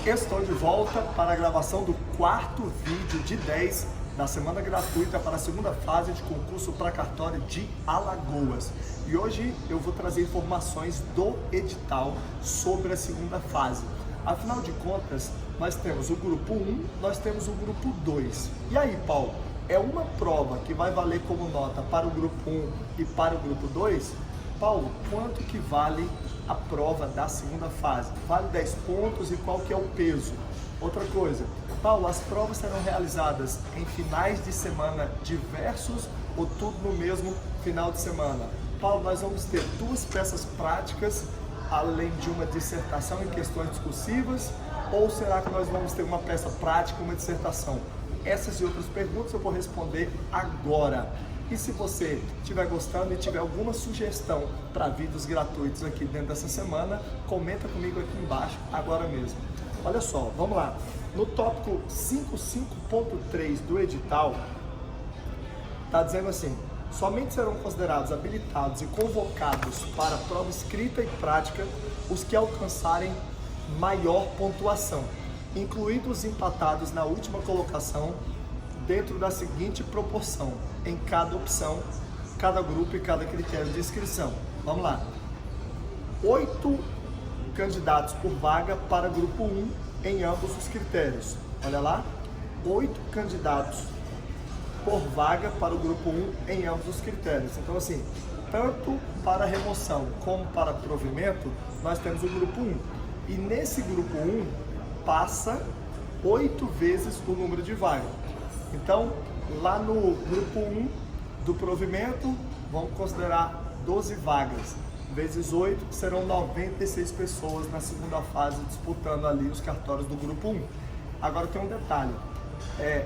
Estou de volta para a gravação do quarto vídeo de 10 da semana gratuita para a segunda fase de concurso para cartório de Alagoas. E hoje eu vou trazer informações do edital sobre a segunda fase. Afinal de contas, nós temos o grupo 1, nós temos o grupo 2. E aí, Paulo, é uma prova que vai valer como nota para o grupo 1 e para o grupo 2? Paulo, quanto que vale a prova da segunda fase? Vale 10 pontos e qual que é o peso? Outra coisa, Paulo, as provas serão realizadas em finais de semana diversos ou tudo no mesmo final de semana? Paulo, nós vamos ter duas peças práticas, além de uma dissertação em questões discursivas, ou será que nós vamos ter uma peça prática e uma dissertação? Essas e outras perguntas eu vou responder agora. E se você estiver gostando e tiver alguma sugestão para vídeos gratuitos aqui dentro dessa semana, comenta comigo aqui embaixo agora mesmo. Olha só, vamos lá. No tópico 55.3 do edital, está dizendo assim: somente serão considerados habilitados e convocados para a prova escrita e prática os que alcançarem maior pontuação, incluídos os empatados na última colocação, dentro da seguinte proporção, em cada opção, cada grupo e cada critério de inscrição. Vamos lá. 8 candidatos por vaga para grupo 1 em ambos os critérios. Olha lá. 8 candidatos por vaga para o grupo 1 em ambos os critérios. Então, assim, tanto para remoção como para provimento, nós temos o grupo 1. E nesse grupo 1, passa 8 vezes o número de vagas. Então, lá no grupo 1 do provimento, vamos considerar 12 vagas, vezes 8, que serão 96 pessoas na segunda fase disputando ali os cartórios do grupo 1. Agora tem um detalhe,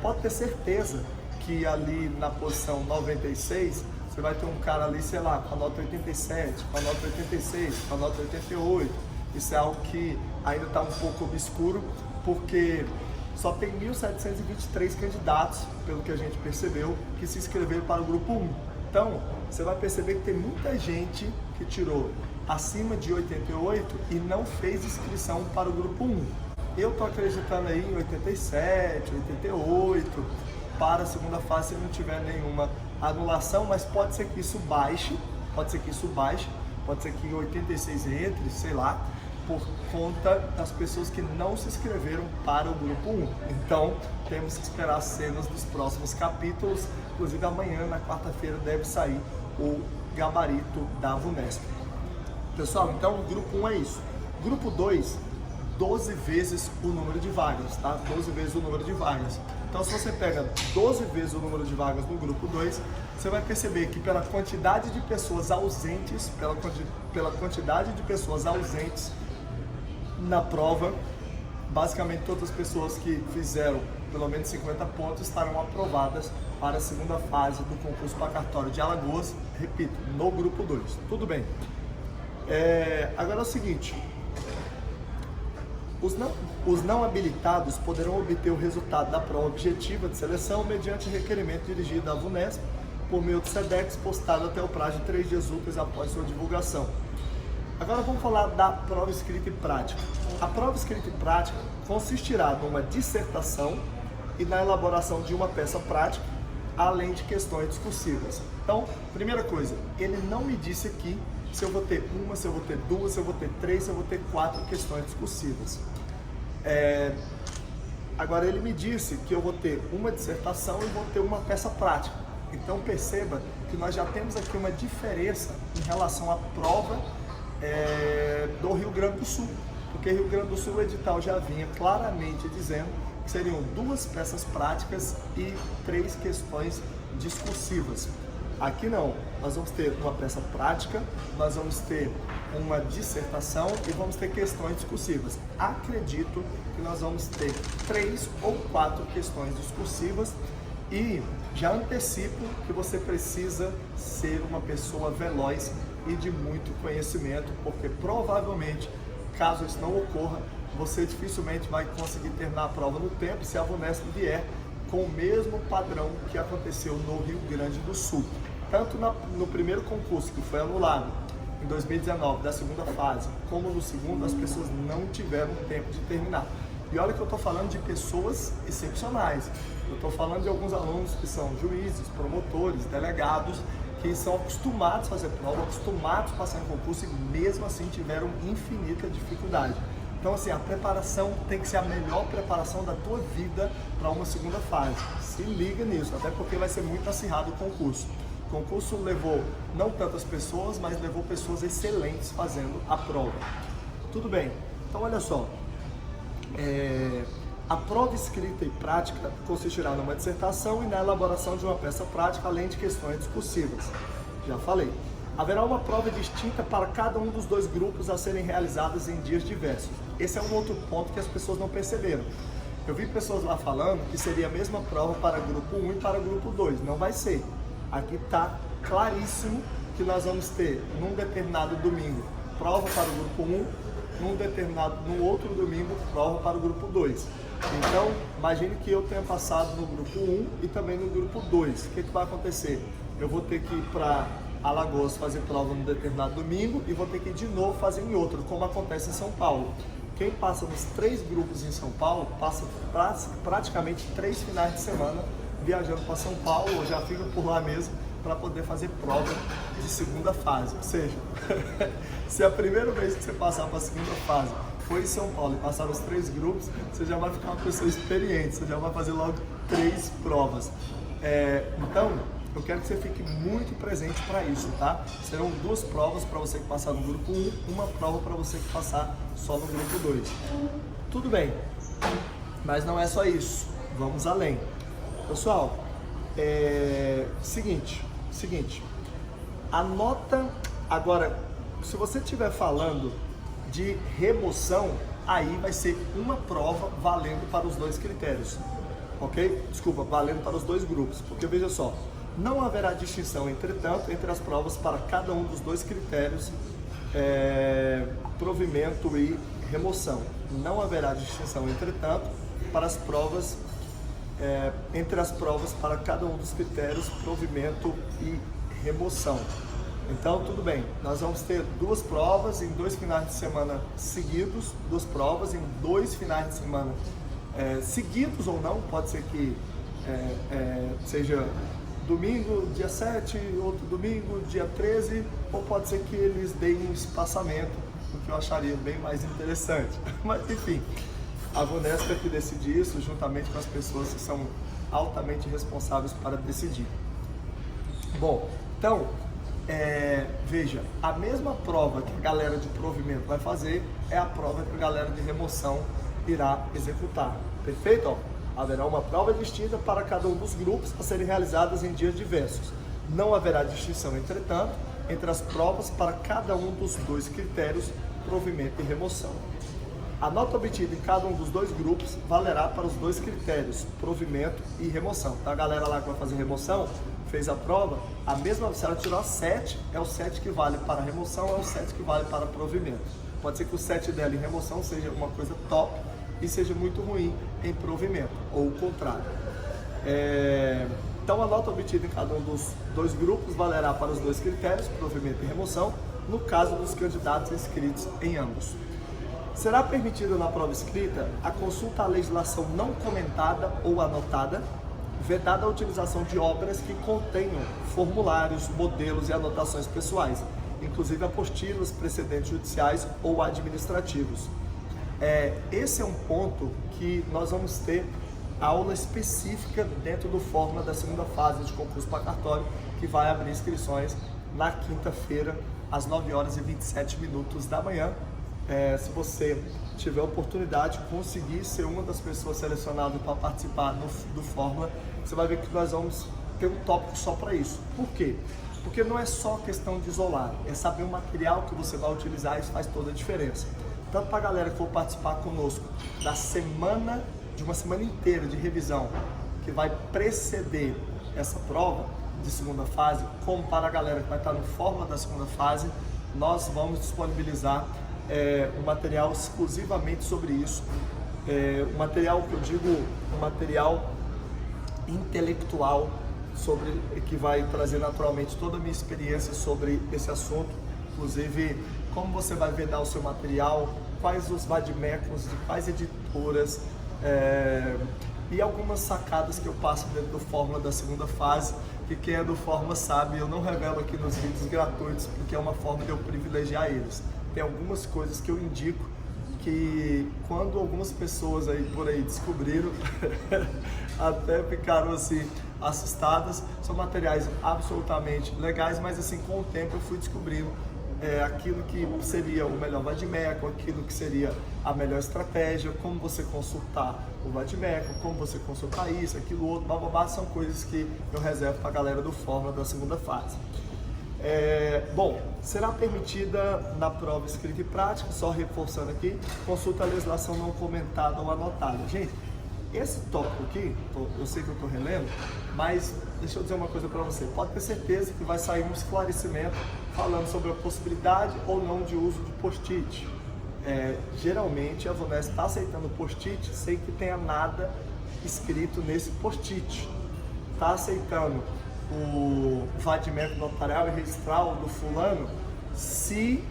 pode ter certeza que ali na posição 96, você vai ter um cara ali, sei lá, com a nota 87, com a nota 86, com a nota 88. Isso é algo que ainda está um pouco obscuro, porque só tem 1.723 candidatos, pelo que a gente percebeu, que se inscreveram para o grupo 1. Então, você vai perceber que tem muita gente que tirou acima de 88 e não fez inscrição para o grupo 1. Eu estou acreditando aí em 87, 88, para a segunda fase se não tiver nenhuma anulação, mas pode ser que isso baixe, pode ser que em 86 entre, sei lá, por conta das pessoas que não se inscreveram para o grupo 1. Então, temos que esperar as cenas dos próximos capítulos. Inclusive, amanhã, na quarta-feira, deve sair o gabarito da VUNESP. Pessoal, então, o grupo 1 é isso. Grupo 2, 12 vezes o número de vagas, tá? 12 vezes o número de vagas. Então, se você pega 12 vezes o número de vagas no grupo 2, você vai perceber que pela quantidade de pessoas ausentes, pela quantidade de pessoas ausentes na prova, basicamente todas as pessoas que fizeram pelo menos 50 pontos estarão aprovadas para a segunda fase do concurso para cartório de Alagoas, repito, no grupo 2. Tudo bem. Agora é o seguinte, os não habilitados poderão obter o resultado da prova objetiva de seleção mediante requerimento dirigido à VUNESP por meio do SEDEX, postado até o prazo de 3 dias úteis após sua divulgação. Agora vamos falar da prova escrita e prática. A prova escrita e prática consistirá numa dissertação e na elaboração de uma peça prática, além de questões discursivas. Então, primeira coisa, ele não me disse aqui se eu vou ter uma, se eu vou ter duas, se eu vou ter três, se eu vou ter 4 questões discursivas. Agora ele me disse que eu vou ter uma dissertação e vou ter uma peça prática. Então perceba que nós já temos aqui uma diferença em relação à prova do Rio Grande do Sul, porque Rio Grande do Sul o edital já vinha claramente dizendo que seriam 2 peças práticas e 3 questões discursivas. Aqui não, nós vamos ter uma peça prática, nós vamos ter uma dissertação e vamos ter questões discursivas. Acredito que nós vamos ter 3 ou 4 questões discursivas e já antecipo que você precisa ser uma pessoa veloz e de muito conhecimento, porque provavelmente, caso isso não ocorra, você dificilmente vai conseguir terminar a prova no tempo se a VUNESP vier com o mesmo padrão que aconteceu no Rio Grande do Sul. Tanto no primeiro concurso, que foi anulado em 2019, da segunda fase, como no segundo, as pessoas não tiveram tempo de terminar. E olha que eu estou falando de pessoas excepcionais. Eu estou falando de alguns alunos que são juízes, promotores, delegados, que são acostumados a fazer prova, acostumados a passar em concurso e mesmo assim tiveram infinita dificuldade. Então assim, a preparação tem que ser a melhor preparação da tua vida para uma segunda fase. Se liga nisso, até porque vai ser muito acirrado o concurso. O concurso levou não tantas pessoas, mas levou pessoas excelentes fazendo a prova. Tudo bem, então olha só. A prova escrita e prática consistirá numa dissertação e na elaboração de uma peça prática, além de questões discursivas. Já falei. Haverá uma prova distinta para cada um dos dois grupos a serem realizadas em dias diversos. Esse é um outro ponto que as pessoas não perceberam. Eu vi pessoas lá falando que seria a mesma prova para grupo 1 e para grupo 2. Não vai ser. Aqui está claríssimo que nós vamos ter, num determinado domingo, prova para o grupo 1, num outro domingo, prova para o grupo 2. Então, imagine que eu tenha passado no grupo 1 e também no grupo 2. O que vai acontecer? Eu vou ter que ir para Alagoas fazer prova num determinado domingo e vou ter que ir de novo fazer em outro, como acontece em São Paulo. Quem passa nos 3 grupos em São Paulo, passa praticamente 3 finais de semana viajando para São Paulo, ou já fica por lá mesmo, para poder fazer prova de segunda fase. Ou seja, se a primeira vez que você passar para a segunda fase foi em São Paulo e passar os 3 grupos, você já vai ficar uma pessoa experiente, você já vai fazer logo 3 provas. Então, eu quero que você fique muito presente para isso, tá? Serão 2 provas para você que passar no grupo 1, uma prova para você que passar só no grupo 2. Tudo bem, mas não é só isso, vamos além. Pessoal, seguinte, anota, agora, se você estiver falando de remoção, aí vai ser uma prova valendo para os 2 critérios, ok? Desculpa, valendo para os 2 grupos, porque veja só, não haverá distinção, entretanto, entre as provas para cada um dos 2 critérios, provimento e remoção. Não haverá distinção, entretanto, para as provas entre as provas para cada um dos critérios, provimento e remoção. Então, tudo bem, nós vamos ter 2 provas em 2 finais de semana seguidos, 2 provas em 2 finais de semana seguidos ou não, pode ser que seja domingo, dia 7, outro domingo, dia 13, ou pode ser que eles deem um espaçamento, o que eu acharia bem mais interessante. Mas, enfim, a VUNESP é que decide isso, juntamente com as pessoas que são altamente responsáveis para decidir. Bom, então, veja, a mesma prova que a galera de provimento vai fazer é a prova que a galera de remoção irá executar. Perfeito? Ó, haverá uma prova distinta para cada um dos grupos a serem realizadas em dias diversos. Não haverá distinção, entretanto, entre as provas para cada um dos 2 critérios, provimento e remoção. A nota obtida em cada um dos 2 grupos valerá para os 2 critérios, provimento e remoção. Então a galera lá que vai fazer remoção, fez a prova, a mesma, se ela tirou 7, é o 7 que vale para a remoção, é o 7 que vale para provimento. Pode ser que o 7 dela em remoção seja uma coisa top e seja muito ruim em provimento, ou o contrário. Então a nota obtida em cada um dos 2 grupos valerá para os 2 critérios, provimento e remoção, no caso dos candidatos inscritos em ambos. Será permitida na prova escrita a consulta à legislação não comentada ou anotada, vedada a utilização de obras que contenham formulários, modelos e anotações pessoais, inclusive apostilas, precedentes judiciais ou administrativos. Esse é um ponto que nós vamos ter aula específica dentro do Fórmula da segunda fase de concurso para cartório, que vai abrir inscrições na quinta-feira, às 9h27 da manhã. Se você tiver a oportunidade de conseguir ser uma das pessoas selecionadas para participar do Fórmula, você vai ver que nós vamos ter um tópico só para isso. Por quê? Porque não é só questão de isolar, é saber o material que você vai utilizar, isso faz toda a diferença. Tanto para a galera que for participar conosco de uma semana inteira de revisão, que vai preceder essa prova de segunda fase, como para a galera que vai estar no Fórmula da segunda fase, nós vamos disponibilizar um material exclusivamente sobre isso, um material que eu digo, um material intelectual, que vai trazer naturalmente toda a minha experiência sobre esse assunto, inclusive como você vai vedar o seu material, quais os vademecums, de quais editoras, e algumas sacadas que eu passo dentro do Fórmula da segunda fase, que quem é do Fórmula sabe, eu não revelo aqui nos vídeos gratuitos, porque é uma forma de eu privilegiar eles. Tem algumas coisas que eu indico que quando algumas pessoas aí por aí descobriram, até ficaram assim assustadas. São materiais absolutamente legais, mas assim com o tempo eu fui descobrindo aquilo que seria o melhor vademecum, aquilo que seria a melhor estratégia, como você consultar o vademecum, como você consultar isso, aquilo outro, bababá, são coisas que eu reservo para a galera do Fórmula da segunda fase. Bom, será permitida na prova escrita e prática, só reforçando aqui, consulta a legislação não comentada ou anotada. Gente, esse tópico aqui, eu sei que eu estou relendo, mas deixa eu dizer uma coisa para você, pode ter certeza que vai sair um esclarecimento falando sobre a possibilidade ou não de uso de post-it. Geralmente a Vunesp está aceitando post-it sem que tenha nada escrito nesse post-it. Está aceitando o vademecum notarial e registral do fulano se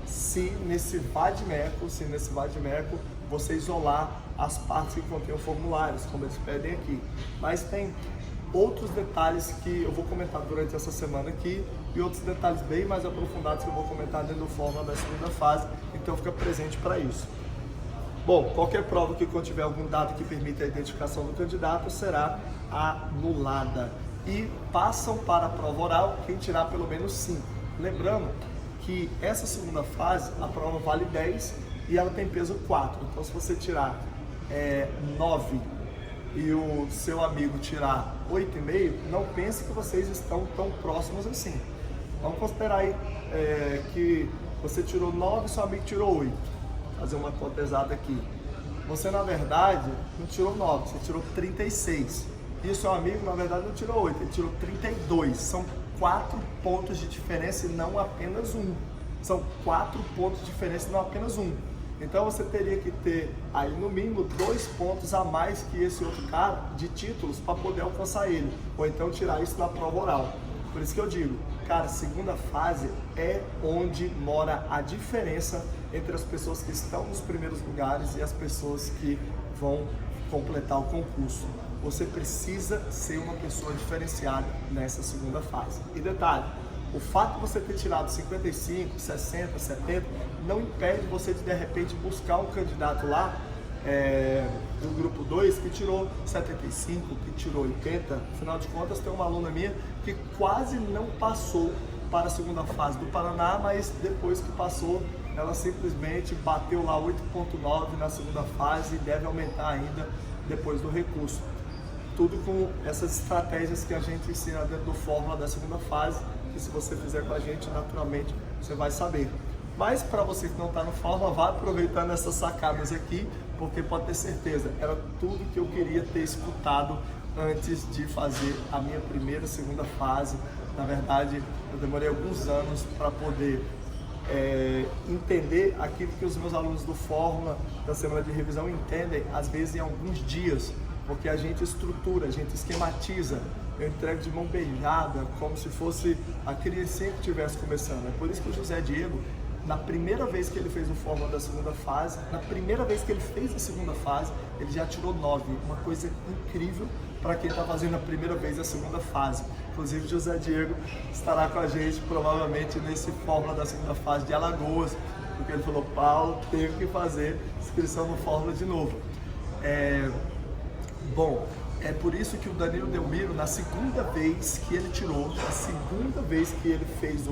nesse vademecum você isolar as partes que contêm formulários, como eles pedem aqui. Mas tem outros detalhes que eu vou comentar durante essa semana aqui e outros detalhes bem mais aprofundados que eu vou comentar dentro do Fórmula da segunda fase, então fica presente para isso. Bom, qualquer prova que contiver algum dado que permita a identificação do candidato será anulada. E passam para a prova oral quem tirar pelo menos 5. Lembrando que essa segunda fase, a prova vale 10 e ela tem peso 4. Então se você tirar 9 e o seu amigo tirar 8,5, não pense que vocês estão tão próximos assim. Vamos considerar aí que você tirou 9 e seu amigo tirou 8. Vou fazer uma conta exata aqui. Você na verdade não tirou 9, você tirou 36. E o seu amigo, na verdade, não tirou 8, ele tirou 32. São 4 pontos de diferença e não apenas um. São 4 pontos de diferença e não apenas um. Então você teria que ter aí no mínimo 2 pontos a mais que esse outro cara de títulos para poder alcançar ele. Ou então tirar isso na prova oral. Por isso que eu digo, cara, segunda fase é onde mora a diferença entre as pessoas que estão nos primeiros lugares e as pessoas que vão completar o concurso. Você precisa ser uma pessoa diferenciada nessa segunda fase. E detalhe, o fato de você ter tirado 55, 60, 70, não impede você de repente buscar um candidato lá do grupo 2 que tirou 75, que tirou 80. Afinal de contas, tem uma aluna minha que quase não passou para a segunda fase do Paraná, mas depois que passou, ela simplesmente bateu lá 8,9 na segunda fase e deve aumentar ainda depois do recurso. Tudo com essas estratégias que a gente ensina dentro do Fórmula da segunda fase, que se você fizer com a gente, naturalmente, você vai saber. Mas para você que não está no Fórmula, vá aproveitando essas sacadas aqui, porque pode ter certeza, era tudo que eu queria ter escutado antes de fazer a minha primeira, segunda fase. Na verdade, eu demorei alguns anos para poder entender aquilo que os meus alunos do Fórmula, da semana de revisão, entendem, às vezes em alguns dias, porque a gente estrutura, a gente esquematiza, eu entrego de mão beijada, como se fosse a criancinha que estivesse começando. É por isso que o José Diego, na primeira vez que ele fez o Fórmula da segunda fase, na primeira vez que ele fez a segunda fase, ele já tirou 9, uma coisa incrível para quem está fazendo a primeira vez a segunda fase. Inclusive, José Diego estará com a gente provavelmente nesse Fórmula da segunda fase de Alagoas, porque ele falou, Paulo, tenho que fazer inscrição no Fórmula de novo. Bom, é por isso que o Danilo Delmiro, na segunda vez que ele tirou, a segunda vez que ele fez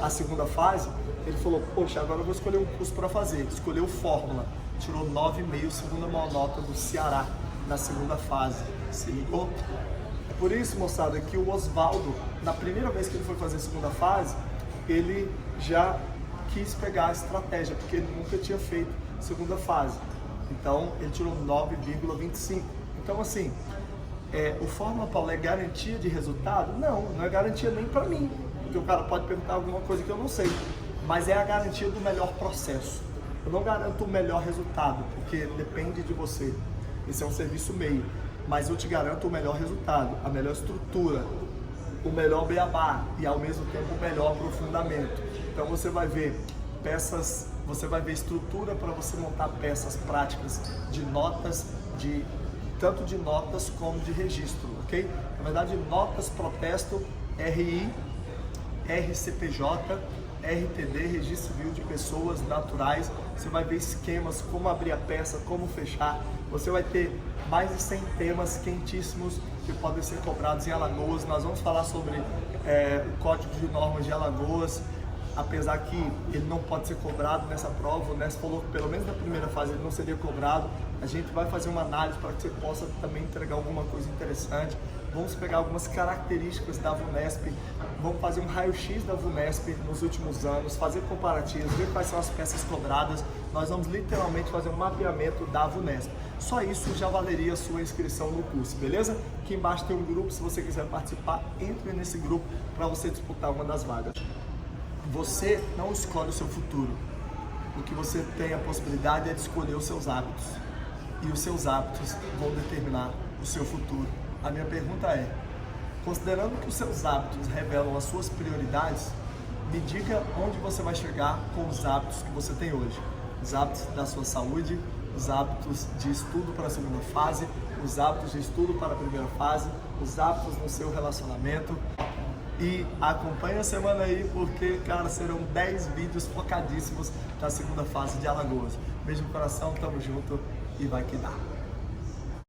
a segunda fase, ele falou, poxa, agora eu vou escolher um curso para fazer. Escolheu Fórmula, tirou 9,5, segunda maior nota do Ceará na segunda fase. Se ligou? É por isso, moçada, que o Oswaldo, na primeira vez que ele foi fazer a segunda fase, ele já quis pegar a estratégia, porque ele nunca tinha feito segunda fase. Então, ele tirou 9,25. Então, assim, o Fórmula, Paulo, é garantia de resultado? Não, não é garantia nem para mim, porque o cara pode perguntar alguma coisa que eu não sei, mas é a garantia do melhor processo. Eu não garanto o melhor resultado, porque depende de você. Esse é um serviço meio, mas eu te garanto o melhor resultado, a melhor estrutura, o melhor beabá e, ao mesmo tempo, o melhor aprofundamento. Então, você vai ver peças Você vai ver estrutura para você montar peças práticas de notas, tanto de notas como de registro, ok? Na verdade, notas, protesto, RI, RCPJ, RTD, Registro Civil de Pessoas Naturais. Você vai ver esquemas, como abrir a peça, como fechar. Você vai ter mais de 100 temas quentíssimos que podem ser cobrados em Alagoas. Nós vamos falar sobre o Código de Normas de Alagoas, apesar que ele não pode ser cobrado nessa prova. O Nesp falou que pelo menos na primeira fase ele não seria cobrado. A gente vai fazer uma análise para que você possa também entregar alguma coisa interessante. Vamos pegar algumas características da VUNESP, vamos fazer um raio-x da VUNESP nos últimos anos, fazer comparativos, ver quais são as peças cobradas. Nós vamos literalmente fazer um mapeamento da VUNESP. Só isso já valeria a sua inscrição no curso, beleza? Aqui embaixo tem um grupo, se você quiser participar, entre nesse grupo para você disputar uma das vagas. Você não escolhe o seu futuro. O que você tem a possibilidade é de escolher os seus hábitos. E os seus hábitos vão determinar o seu futuro. A minha pergunta é, considerando que os seus hábitos revelam as suas prioridades, me diga onde você vai chegar com os hábitos que você tem hoje. Os hábitos da sua saúde, os hábitos de estudo para a segunda fase, os hábitos de estudo para a primeira fase, os hábitos no seu relacionamento. E acompanhe a semana aí, porque, cara, serão 10 vídeos focadíssimos da segunda fase de Alagoas. Beijo no coração, tamo junto e vai que dá.